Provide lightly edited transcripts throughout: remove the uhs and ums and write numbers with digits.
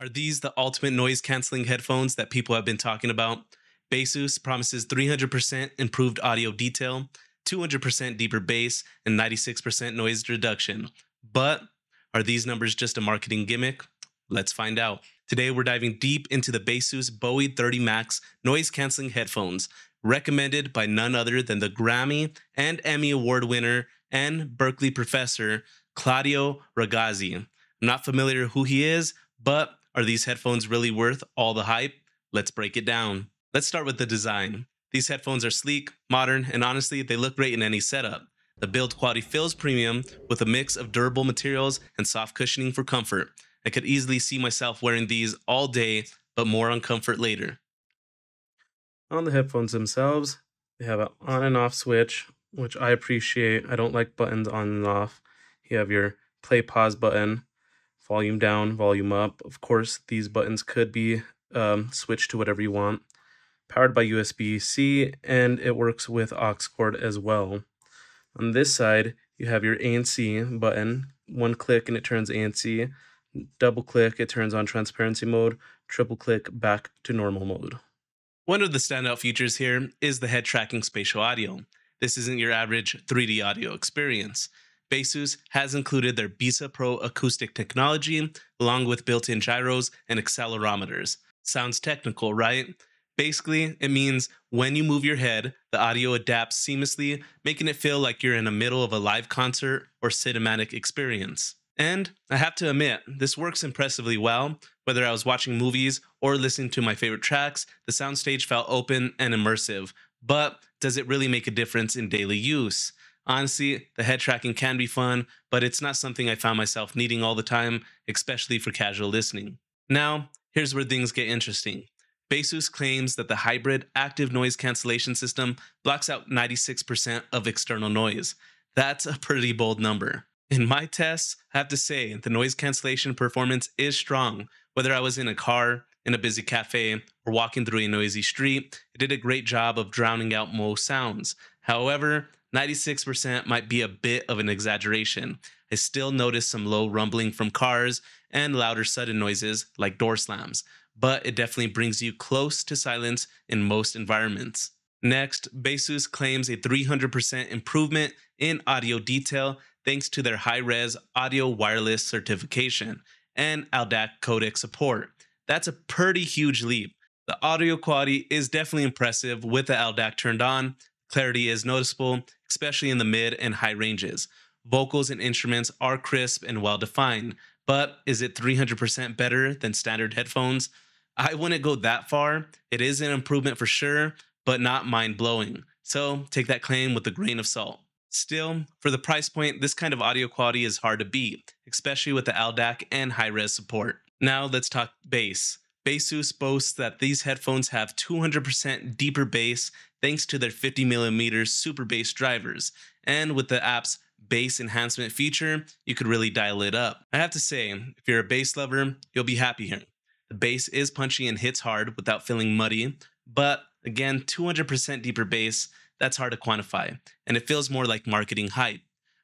Are these the ultimate noise canceling headphones that people have been talking about? Baseus promises 300% improved audio detail, 200% deeper bass, and 96% noise reduction. But are these numbers just a marketing gimmick? Let's find out. Today, we're diving deep into the Baseus Bowie 30 Max noise canceling headphones, recommended by none other than the Grammy and Emmy Award winner and Berkeley professor Claudio Ragazzi. I'm not familiar who he is, but are these headphones really worth all the hype? Let's break it down. Let's start with the design. These headphones are sleek, modern, and honestly, they look great in any setup. The build quality feels premium with a mix of durable materials and soft cushioning for comfort. I could easily see myself wearing these all day, but more on comfort later. On the headphones themselves, they have an on and off switch, which I appreciate. I don't like buttons on and off. You have your play pause button, volume down, volume up. Of course, these buttons could be switched to whatever you want. Powered by USB-C, and it works with aux cord as well. On this side, you have your ANC button. One click and it turns ANC. Double click, it turns on transparency mode. Triple click, back to normal mode. One of the standout features here is the head tracking spatial audio. This isn't your average 3D audio experience. Baseus has included their Bisa Pro acoustic technology, along with built-in gyros and accelerometers. Sounds technical, right? Basically, it means when you move your head, the audio adapts seamlessly, making it feel like you're in the middle of a live concert or cinematic experience. And I have to admit, this works impressively well. Whether I was watching movies or listening to my favorite tracks, the soundstage felt open and immersive. But does it really make a difference in daily use? Honestly, the head tracking can be fun, but it's not something I found myself needing all the time, especially for casual listening. Now, here's where things get interesting. Baseus claims that the hybrid active noise cancellation system blocks out 96% of external noise. That's a pretty bold number. In my tests, I have to say the noise cancellation performance is strong. Whether I was in a car, in a busy cafe, or walking through a noisy street, it did a great job of drowning out most sounds. However, 96% might be a bit of an exaggeration. I still notice some low rumbling from cars and louder sudden noises like door slams, but it definitely brings you close to silence in most environments. Next, Baseus claims a 300% improvement in audio detail thanks to their high-res audio wireless certification and ALDAC codec support. That's a pretty huge leap. The audio quality is definitely impressive with the ALDAC turned on. Clarity is noticeable, especially in the mid and high ranges. Vocals and instruments are crisp and well-defined, but is it 300% better than standard headphones? I wouldn't go that far. It is an improvement for sure, but not mind-blowing. So take that claim with a grain of salt. Still, for the price point, this kind of audio quality is hard to beat, especially with the ALDAC and high-res support. Now let's talk bass. Baseus boasts that these headphones have 200% deeper bass thanks to their 50mm super bass drivers, and with the app's bass enhancement feature, you could really dial it up. I have to say, if you're a bass lover, you'll be happy here. The bass is punchy and hits hard without feeling muddy, but again, 200% deeper bass, that's hard to quantify, and it feels more like marketing hype.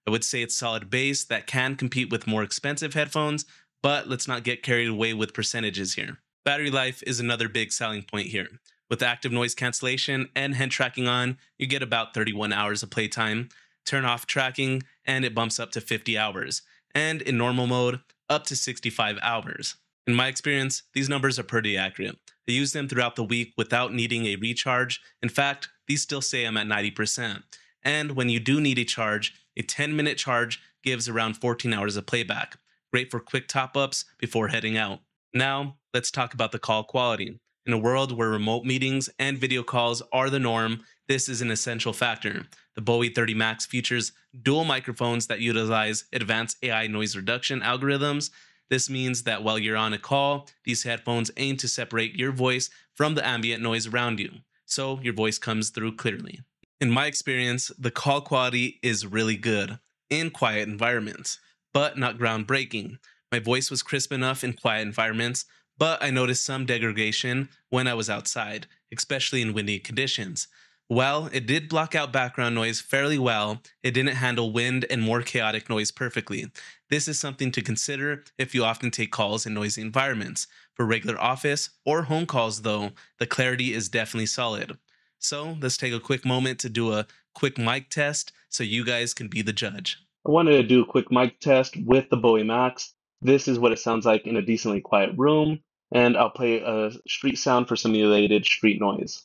I would say it's solid bass that can compete with more expensive headphones, but let's not get carried away with percentages here. Battery life is another big selling point here. With active noise cancellation and head tracking on, you get about 31 hours of playtime. Turn off tracking, and it bumps up to 50 hours, and in normal mode, up to 65 hours. In my experience, these numbers are pretty accurate. I use them throughout the week without needing a recharge. In fact, these still say I'm at 90%. And when you do need a charge, a 10-minute charge gives around 14 hours of playback. Great for quick top-ups before heading out. Now, let's talk about the call quality. In a world where remote meetings and video calls are the norm, this is an essential factor. The Bowie 30 Max features dual microphones that utilize advanced AI noise reduction algorithms. This means that while you're on a call, these headphones aim to separate your voice from the ambient noise around you, so your voice comes through clearly. In my experience, the call quality is really good in quiet environments, but not groundbreaking. My voice was crisp enough in quiet environments, but I noticed some degradation when I was outside, especially in windy conditions. While it did block out background noise fairly well, it didn't handle wind and more chaotic noise perfectly. This is something to consider if you often take calls in noisy environments. For regular office or home calls, though, the clarity is definitely solid. So let's take a quick moment to do a quick mic test so you guys can be the judge. I wanted to do a quick mic test with the Bowie Max. This is what it sounds like in a decently quiet room, and I'll play a street sound for simulated street noise.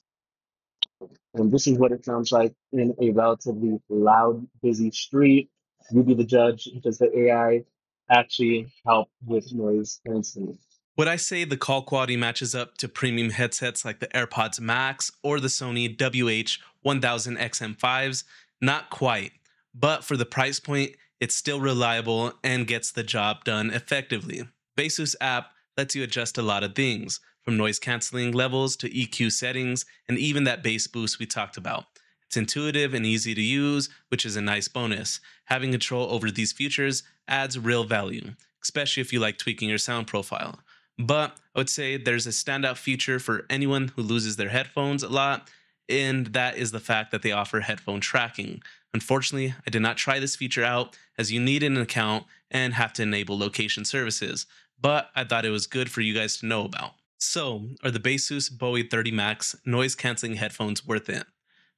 And this is what it sounds like in a relatively loud, busy street. You be the judge. Does the AI actually help with noise canceling? Would I say the call quality matches up to premium headsets like the AirPods Max or the Sony WH-1000 XM5s? Not quite, but for the price point, it's still reliable and gets the job done effectively. Baseus app lets you adjust a lot of things, from noise canceling levels to EQ settings, and even that bass boost we talked about. It's intuitive and easy to use, which is a nice bonus. Having control over these features adds real value, especially if you like tweaking your sound profile. But I would say there's a standout feature for anyone who loses their headphones a lot, and that is the fact that they offer headphone tracking. Unfortunately, I did not try this feature out as you need an account and have to enable location services, but I thought it was good for you guys to know about. So, are the Baseus Bowie 30 Max noise canceling headphones worth it?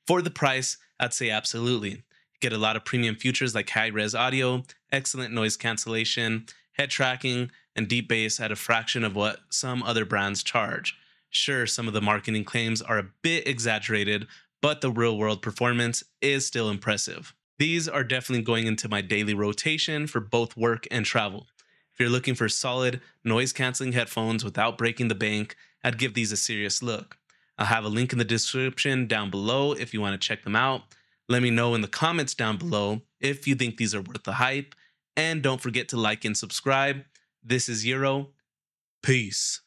For the price, I'd say absolutely. You get a lot of premium features like high-res audio, excellent noise cancellation, head tracking, and deep bass at a fraction of what some other brands charge. Sure, some of the marketing claims are a bit exaggerated, but the real-world performance is still impressive. These are definitely going into my daily rotation for both work and travel. If you're looking for solid, noise canceling headphones without breaking the bank, I'd give these a serious look. I'll have a link in the description down below if you want to check them out. Let me know in the comments down below if you think these are worth the hype. And don't forget to like and subscribe. This is Euro. Peace.